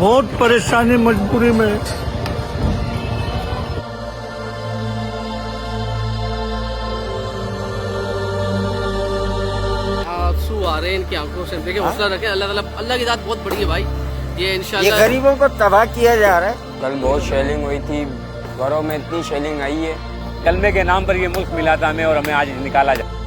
बहुत परेशानी मजबूरी में। आंसू आ रहे हैं इनकी आंखों से। देखिए हौसला रखें, अल्लाह की ज़ात बहुत बड़ी है भाई। ये इंशाल्लाह ये गरीबों को तबाह किया जा रहा है। कल बहुत शेलिंग हुई थी, घरों में इतनी शेलिंग आई है। कलमे के नाम पर ये मुल्क मिला था हमें और हमें आज निकाला जाए।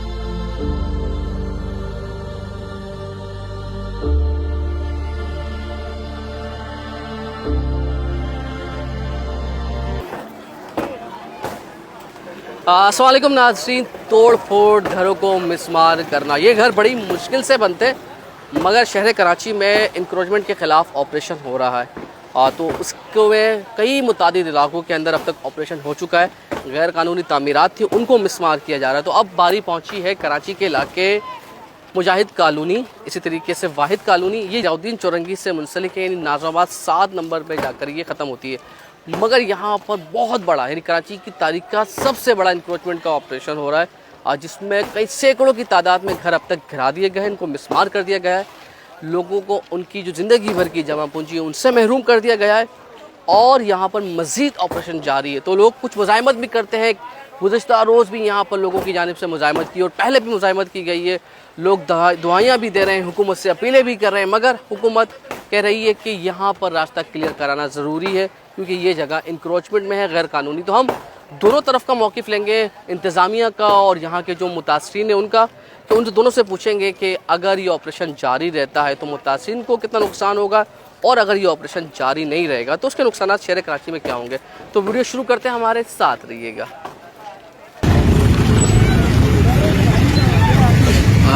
अस्सलाम वालेकुम नाज़रीन। तोड़ फोड़ घरों को मिसमार करना, ये घर बड़ी मुश्किल से बनते, मगर शहर कराची में इंक्रोचमेंट के ख़िलाफ़ ऑपरेशन हो रहा है। तो उसको में कई मुतादिद इलाकों के अंदर अब तक ऑपरेशन हो चुका है। गैर कानूनी तामीरात थी, उनको मिसमार किया जा रहा है। तो अब बारी पहुंची है कराची के इलाके मुजाहिद कॉलोनी, इसी तरीके से वाहिद कॉलोनी। ये जियाउद्दीन चौरंगी से मुंसलिक है, यानी नाज़िमाबाद 7 नंबर पर जाकर ये ख़त्म होती है। मगर यहाँ पर बहुत बड़ा, यानी कराची की तारीख का सबसे बड़ा इंक्रोचमेंट का ऑपरेशन हो रहा है, जिसमें कई सैकड़ों की तादाद में घर अब तक गिरा दिए गए हैं, इनको मिसमार कर दिया गया है। लोगों को उनकी जो ज़िंदगी भर की जमा पूंजी है उनसे महरूम कर दिया गया है, और यहाँ पर मज़ीद ऑपरेशन जारी है। तो लोग कुछ मुज़ाहमत भी करते हैं। गुज़श्ता रोज़ भी यहाँ पर लोगों की जानिब से मुज़ाहमत की, और पहले भी मुज़ाहमत की गई है। लोग दुआएँ भी दे रहे हैं, हुकूमत से अपीलें भी कर रहे हैं, मगर हुकूमत कह रही है कि यहाँ पर रास्ता क्लियर कराना ज़रूरी है, क्योंकि ये जगह इंक्रोचमेंट में है, गैर कानूनी। तो हम दोनों तरफ का मौक़िफ़ लेंगे, इंतज़ामिया का और यहाँ के जो मुतासरीन हैं उनका। तो उन दोनों से पूछेंगे कि अगर ये ऑपरेशन जारी रहता है तो मुतासरीन को कितना नुकसान होगा, और अगर ये ऑपरेशन जारी नहीं रहेगा तो उसके नुकसान शहर कराची में क्या होंगे। तो वीडियो शुरू करते हैं, हमारे साथ रहिएगा।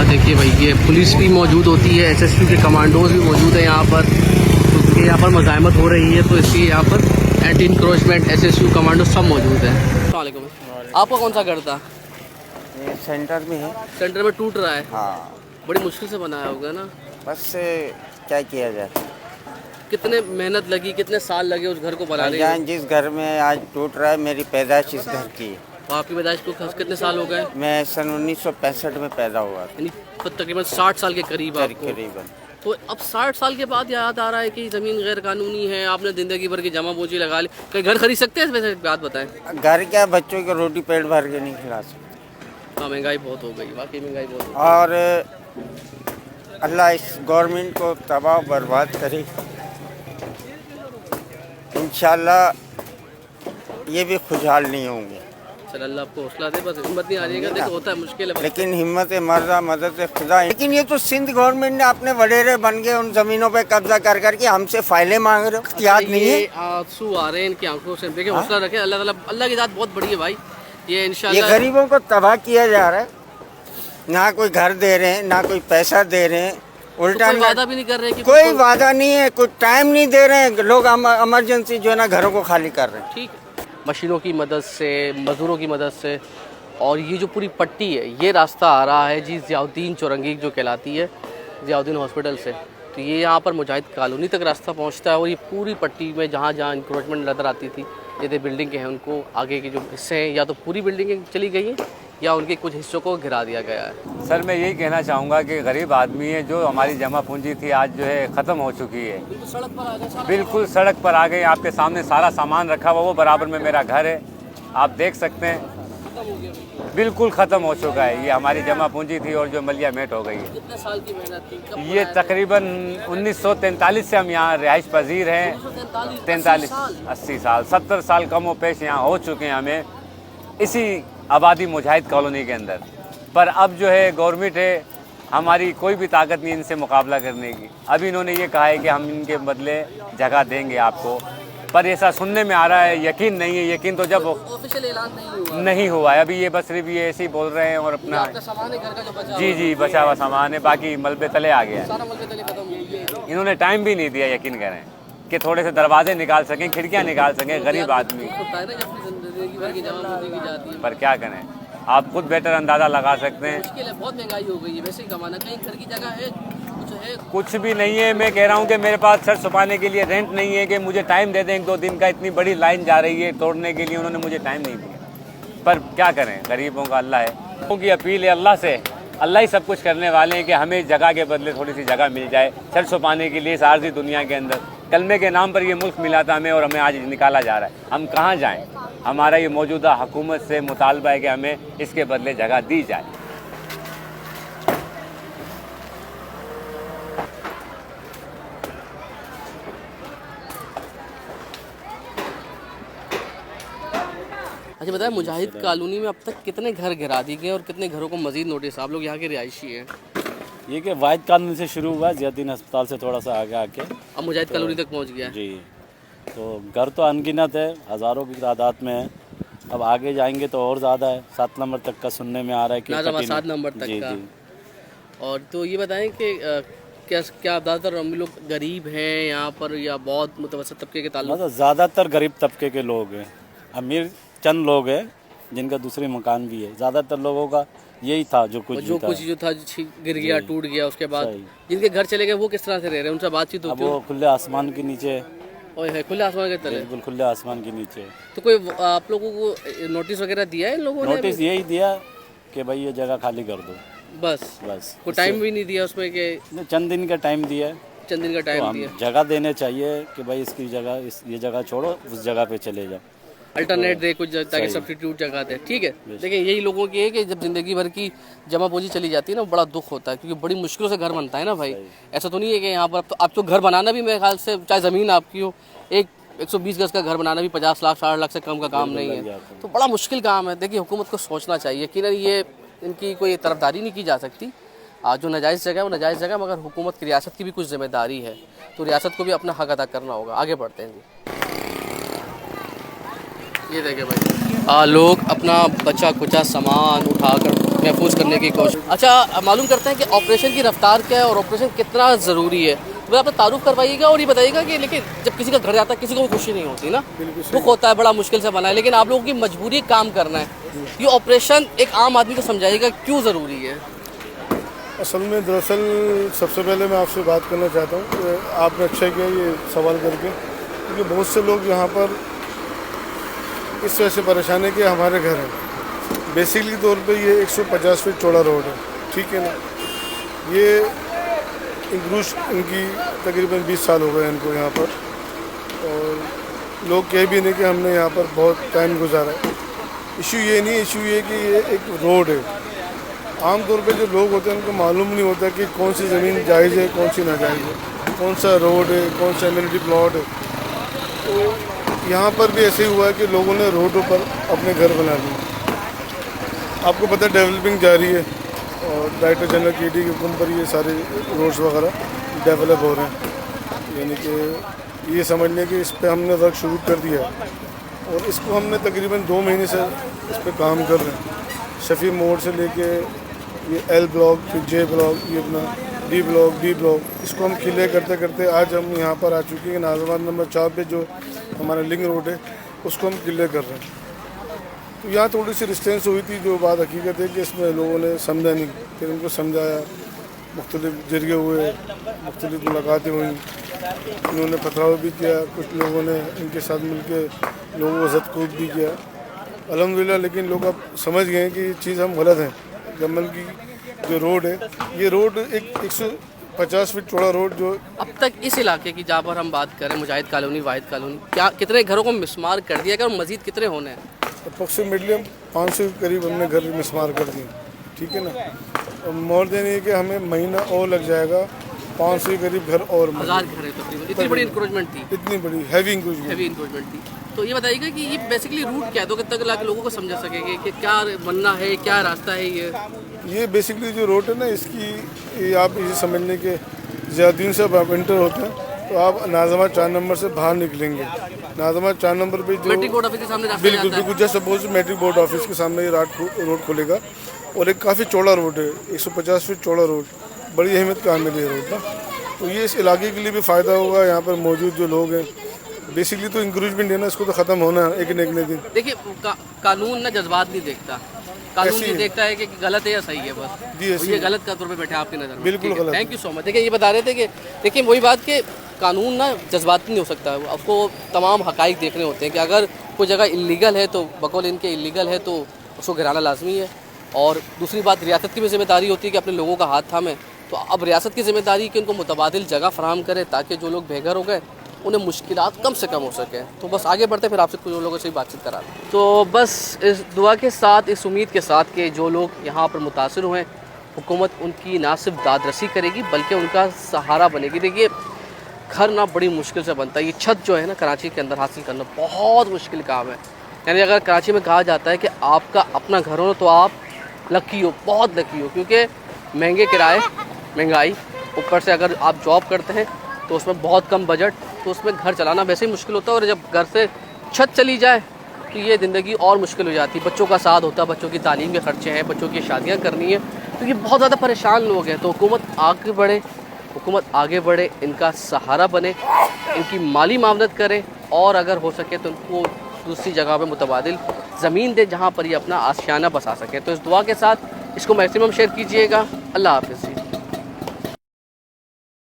देखिए भाई, ये पुलिस भी मौजूद होती है, SSQ के कमांडोज भी मौजूद हैं यहाँ पर, क्योंकि यहाँ पर मज़ाहमत हो रही है, तो इसलिए यहाँ पर एंटी इंक्रोचमेंट SSQ कमांडो सब मौजूद हैं। आपका कौन सा घर था? ये सेंटर में है। सेंटर में टूट रहा है। हाँ, बड़ी मुश्किल से बनाया होगा ना। बस क्या किया जाए। कितने मेहनत लगी, कितने साल लगे उस घर को बनाने में? जिस घर में आज टूट रहा है, मेरी पैदाइश इस घर की है। आपकी पैदाइश को कितने साल हो गए? मैं सन 1965 में पैदा हुआ, यानी तकरीबन 60 साल के करीब आपको। करीबन। तो अब 60 साल के बाद याद आ रहा है कि ज़मीन गैर कानूनी है, आपने ज़िंदगी भर की जमा पूंजी लगा ली, कहीं घर खरीद सकते हैं? वैसे बात बताएं। घर क्या, बच्चों को रोटी पेट भर के नहीं खिला सकते। हाँ, महंगाई बहुत हो गई, वाकई महंगाई बहुत हो गई। और अल्लाह इस गवर्नमेंट को तबाह बर्बाद करे। इंशाल्लाह ये भी खुशहाल नहीं होंगे। चल अल्लाह आपको हौसला दे, बस हिम्मत नहीं हारिएगा। देखो होता है, मुश्किल है, लेकिन हिम्मत मर्दा मदद खुदा है। लेकिन ये तो सिंध गवर्नमेंट ने अपने वडेरे बन के उन जमीनों पे कब्जा कर करके हमसे फाइलें मांग रहे हो, याद नहीं है? आंसू आ रहे हैं इनकी आंखों से। देखिए हौसला रखें, अल्लाह की ज़ात बहुत बड़ी है भाई। ये ये इंशाल्लाह गरीबों को तबाह किया जा रहा है। ना कोई घर दे रहे हैं, ना कोई पैसा दे रहे हैं, उल्टा कोई वादा भी नहीं कर रहे कि कोई वादा नहीं है, कोई टाइम नहीं दे रहे हैं। लोग इमरजेंसी जो है ना घरों को खाली कर रहे हैं। ठीक है, मशीनों की मदद से, मज़दूरों की मदद से। और ये जो पूरी पट्टी है, ये रास्ता आ रहा है जी जियाउद्दीन चौरंगी जो कहलाती है, जियाउद्दीन हॉस्पिटल से। तो ये यहाँ पर मुजाहिद कॉलोनी तक रास्ता पहुँचता है, और ये पूरी पट्टी में जहाँ जहाँ इंक्रोचमेंट नज़र आती थी, जैसे बिल्डिंग के हैं, उनको आगे के जो हिस्से हैं, या तो पूरी बिल्डिंगें चली गई हैं या उनके कुछ हिस्सों को गिरा दिया गया है। सर मैं यही कहना चाहूँगा कि गरीब आदमी है, जो हमारी जमा पूंजी थी आज जो है ख़त्म हो चुकी है। सड़क पर आ गए, बिल्कुल सड़क पर आ गए। आपके सामने सारा सामान रखा हुआ, वो बराबर में मेरा घर है, आप देख सकते हैं, बिल्कुल ख़त्म हो चुका है। ये हमारी जमा पूंजी थी और जो मलिया मेट हो गई है। कितने साल की मेहनत थी? कब ये तकरीबन 1943 से हम यहाँ रिहाइश पजीर हैं। 43 80 साल 70 साल कम व पेश यहाँ हो चुके हैं हमें, इसी आबादी मुजाहिद कॉलोनी के अंदर। पर अब जो है गवर्नमेंट है, हमारी कोई भी ताकत नहीं इनसे मुकाबला करने की। अभी इन्होंने ये कहा है कि हम इनके बदले जगह देंगे आपको, पर ऐसा सुनने में आ रहा है, यकीन नहीं है। यकीन तो जब ऑफिशियल ऐलान नहीं हुआ है अभी, ये बस सिर्फ ये ऐसे ही बोल रहे हैं। और अपना सामान है घर का जो बचा जी बचा हुआ सामान है, बाकी मलबे तले आ गया है। सारा मलबे तले खत्म हो गया। इन्होंने टाइम भी नहीं दिया, यकीन करें, कि थोड़े से दरवाजे निकाल सकें, खिड़कियाँ निकाल सकें। गरीब आदमी पर क्या करें, आप खुद बेटर अंदाज़ा लगा सकते हैं। मुश्किल है, बहुत महंगाई हो गई है। वैसे ही कमाना, कहीं घर की जगह है, कुछ भी नहीं है। मैं कह रहा हूँ कि मेरे पास सर छुपाने के लिए रेंट नहीं है कि मुझे टाइम दे दें 1-2 दिन का। इतनी बड़ी लाइन जा रही है तोड़ने के लिए, उन्होंने मुझे टाइम नहीं दिया। पर क्या करें, गरीबों का अल्लाह है। लोगों की अपील है अल्लाह से, अल्लाह ही सब कुछ करने वाले हैं कि हमें जगह के बदले थोड़ी सी जगह मिल जाए सर छुपाने के लिए इस आर्जी दुनिया के अंदर। कलमे के नाम पर ये मुल्क मिला था हमें और हमें आज निकाला जा रहा है। हम कहाँ जाएं? हमारा ये मौजूदा हुकूमत से मुतालबा है कि हमें इसके बदले जगह दी जाए। अच्छा बताएं, मुजाहिद कॉलोनी में अब तक कितने घर गिरा दिए गए और कितने घरों को मजीद नोटिस? आप लोग यहाँ के रिहायशी हैं। ये कि वाहिद कॉलोनी से शुरू हुआ, ज़ियाउद्दीन अस्पताल से थोड़ा सा आगे आके अब मुजाहिद कॉलोनी तक पहुँच गया है। जी। तो घर तो अनगिनत है, हज़ारों की तादाद में है। अब आगे जाएंगे तो और ज़्यादा है। 7 नंबर तक का सुनने में आ रहा है कि नाज़मा 13 7 नंबर तक जी का। जी। और तो ये बताएं कि क्या ज़्यादातर हम लोग गरीब हैं यहाँ पर या बहुत मुतवसत तबके के ताल्लुक? मतलब ज़्यादातर गरीब तबके के लोग हैं, अमीर चंद लोग हैं जिनका दूसरे मकान भी है। ज़्यादातर लोगों का यही था जो कुछ जो था गिर गया, टूट गया, उसके बाद जिनके घर चले गए वो किस तरह से रह रहे हैं? उनसे बातचीत अब होती वो खुले आसमान के नीचे, है खुले आसमान के तले। बिल्कुल खुले आसमान के नीचे। तो कोई आप लोगों को नोटिस वगैरह दिया है इन लोगों ने? नोटिस यही दिया कि भाई ये जगह खाली कर दो, बस कोई टाइम भी नहीं दिया उसमें कि चंद दिन का टाइम दिया है। चंद दिन का तो टाइम हम दिया? जगह देने चाहिए कि भाई इसकी जगह ये जगह छोड़ो, उस जगह पे चले जाओ, अल्टरनेट दे कुछ, ताकि सब्स्टिट्यूट जगह दे। ठीक है, लेकिन यही लोगों की है कि जब जिंदगी भर की जमा पूंजी चली जाती है ना, बड़ा दुख होता है, क्योंकि बड़ी मुश्किलों से घर बनता है ना भाई। ऐसा तो नहीं है कि यहाँ पर अब तो घर बनाना भी मेरे ख्याल से, चाहे ज़मीन आपकी हो, 120 गज का घर बनाना भी 50 लाख 60 लाख से कम का काम नहीं है। तो बड़ा मुश्किल काम है। देखिए हुकूमत को सोचना चाहिए कि नहीं, ये इनकी कोई तरफदारी नहीं की जा सकती। जो नाजायज़ जगह है वो नाजायज़ जगह, मगर हुकूमत की, रियासत की भी कुछ जिम्मेदारी है, तो रियासत को भी अपना हक अदा करना होगा। आगे बढ़ते हैं जी। ये देखे भाई, लोग अपना बचा कुचा सामान उठाकर महफूज करने की कोशिश। अच्छा मालूम करते हैं कि ऑपरेशन की रफ्तार क्या है और ऑपरेशन कितना ज़रूरी है। तो आप तारुफ करवाइएगा और ये बताइएगा कि लेकिन जब किसी का घर जाता है किसी को भी खुशी नहीं होती ना, दुख होता है, बड़ा मुश्किल से बना है, लेकिन आप लोगों की मजबूरी काम करना है। ये ऑपरेशन एक आम आदमी को समझाइएगा क्यों ज़रूरी है। असल में दरअसल सबसे पहले मैं आपसे बात करना चाहता हूँ कि आपने अच्छा किया ये सवाल करके, क्योंकि बहुत से लोग यहाँ पर इस वजह से परेशान है कि हमारे घर हैं। बेसिकली तौर पे ये 150 फीट चौड़ा रोड है, ठीक है ना। ये इंक्रूज इनकी तकरीबन 20 साल हो गए इनको यहाँ पर, और लोग कह भी नहीं कि हमने यहाँ पर बहुत टाइम गुजारा है। इशू ये नहीं, इशू ये कि ये एक रोड है। आमतौर पे जो लोग होते हैं उनको मालूम नहीं होता कि कौन सी ज़मीन जायज़ है, कौन सी नाजायज़ है, कौन सा रोड है, कौन सा एमिनिटी प्लॉट है। तो यहाँ पर भी ऐसे ही हुआ है कि लोगों ने रोडों पर अपने घर बना लिए। आपको पता है डेवलपिंग जारी है और डायरेक्टर जनरल केडी के हुक्म पर ये सारे रोड्स वगैरह डेवलप हो रहे हैं। यानी कि ये समझ लें कि इस पर हमने वर्क शुरू कर दिया है और इसको हमने तकरीबन 2 महीने से इस पर काम कर रहे हैं। शफी मोड़ से लेके ये एल ब्लॉक, फिर जे ब्लॉक, ये अपना डी ब्लॉक, इसको हम क्लियर करते करते आज हम यहाँ पर आ चुके हैं। नाज़िमाबाद नंबर 4 पे जो हमारा लिंक रोड है उसको हम क्लियर कर रहे हैं। तो यहाँ थोड़ी सी डिस्टेंस हुई थी, जो बात हकीकत है कि इसमें लोगों ने समझा नहीं, फिर उनको समझाया, मुख्तलिफ जरिए हुए, मुख्तलिफ मुलाकातें हुई, इन्होंने पथराव भी किया, कुछ लोगों ने इनके साथ मिल के लोगों को ज़द-कूब भी किया अल्हम्दुलिल्लाह। लेकिन लोग अब समझ गए हैं कि ये चीज़ हम गलत हैं। जमल की जो रोड है, ये रोड एक 150 फीट चौड़ा रोड जो अब तक इस इलाके की, जहाँ पर हम बात करें मुजाहिद कॉलोनी, वाहिद कॉलोनी, क्या कितने घरों को मिसमार कर दिया गया और मजीद कितने होने हैं? अप्रोक्सीमेटली हम 500 के करीब हमने घर मिसमार कर दिए, ठीक है ना। और मोर देन ये कि हमें महीना और लग जाएगा, 500 के करीब घर और 1000 घर है तकरीबन। इतनी बड़ी इंक्रोचमेंट थी, इतनी बड़ी हैवी इंक्रोचमेंट थी। तो ये बताइएगा कि ये बेसिकली रूट क्या है, तो कितने लाख लोगों को समझा सकेंगे कि क्या बनना है, क्या रास्ता है ये बेसिकली जो रोड है ना, इसकी ये आप इसे समझ लें कि ज़ियाउद्दीन से आप एंटर होते हैं तो आप नाज़िमाबाद 4 नंबर से बाहर निकलेंगे। नाज़िमाबाद 4 नंबर पे जो मैट्रिक बोर्ड ऑफिस के सामने रास्ता बिल्कुल बिल्कुल just suppose matric board office के सामने ये रोड खुलेगा और एक काफ़ी चौड़ा रोड है, 150 फीट चौड़ा रोड, बड़ी अहमियत का हामिल है रोड ना। तो ये इस इलाके के लिए भी फ़ायदा होगा। यहाँ पर मौजूद जो लोग हैं, बेसिकली तो इंक्रोचमेंट है ना, इसको तो ख़त्म होना है एक न दिन। देखिए कानून ना जज्बात नहीं देखता, कानून ये देखता है कि गलत है या सही है, बस जी ये गलत का तौर पे बैठे आपकी नज़र में। बिल्कुल गलत। Thank you so much. देखिए ये बता रहे थे कि देखिए वही बात कि कानून ना जज्बाती नहीं हो सकता है, आपको तमाम हकाइक देखने होते हैं कि अगर कोई जगह इलीगल है तो बकौल इनके इलीगल है तो उसको गिराना लाजमी है। और दूसरी बात, रियासत की भी जिम्मेदारी होती है कि अपने लोगों का हाथ थामे। तो अब रियासत की जिम्मेदारी कि उनको मुतबादिल जगह फराहम करे ताकि जो लोग बेघर हो गए उन्हें मुश्किलात कम से कम हो सके। तो बस आगे बढ़ते फिर आपसे कुछ लोगों से बातचीत करा दें। तो बस इस दुआ के साथ, इस उम्मीद के साथ कि जो लोग यहाँ पर मुतासिर हुए, हुकूमत उनकी ना सिर्फ दादरसी करेगी बल्कि उनका सहारा बनेगी। देखिए घर ना बड़ी मुश्किल से बनता है, ये छत जो है ना कराची के अंदर हासिल करना बहुत मुश्किल काम है। यानी अगर कराची में कहा जाता है कि आपका अपना घर हो तो आप लकी हो, बहुत लकी हो, क्योंकि महंगे किराए, महंगाई, ऊपर से अगर आप जॉब करते हैं तो उसमें बहुत कम बजट, तो उसमें घर चलाना वैसे ही मुश्किल होता है। और जब घर से छत चली जाए तो ये ज़िंदगी और मुश्किल हो जाती है। बच्चों का साथ होता है, बच्चों की तालीम के खर्चे हैं, बच्चों की शादियाँ करनी है, तो ये बहुत ज़्यादा परेशान लोग हैं। तो हुकूमत आगे बढ़े, इनका सहारा बने, इनकी माली मामलत करे और अगर हो सके तो उनको दूसरी जगह पे मुतबादिल ज़मीन दे जहाँ पर ये अपना आशियाना बसा सके। तो इस दुआ के साथ इसको मैक्सिमम शेयर कीजिएगा। अल्लाह हाफ़िज़।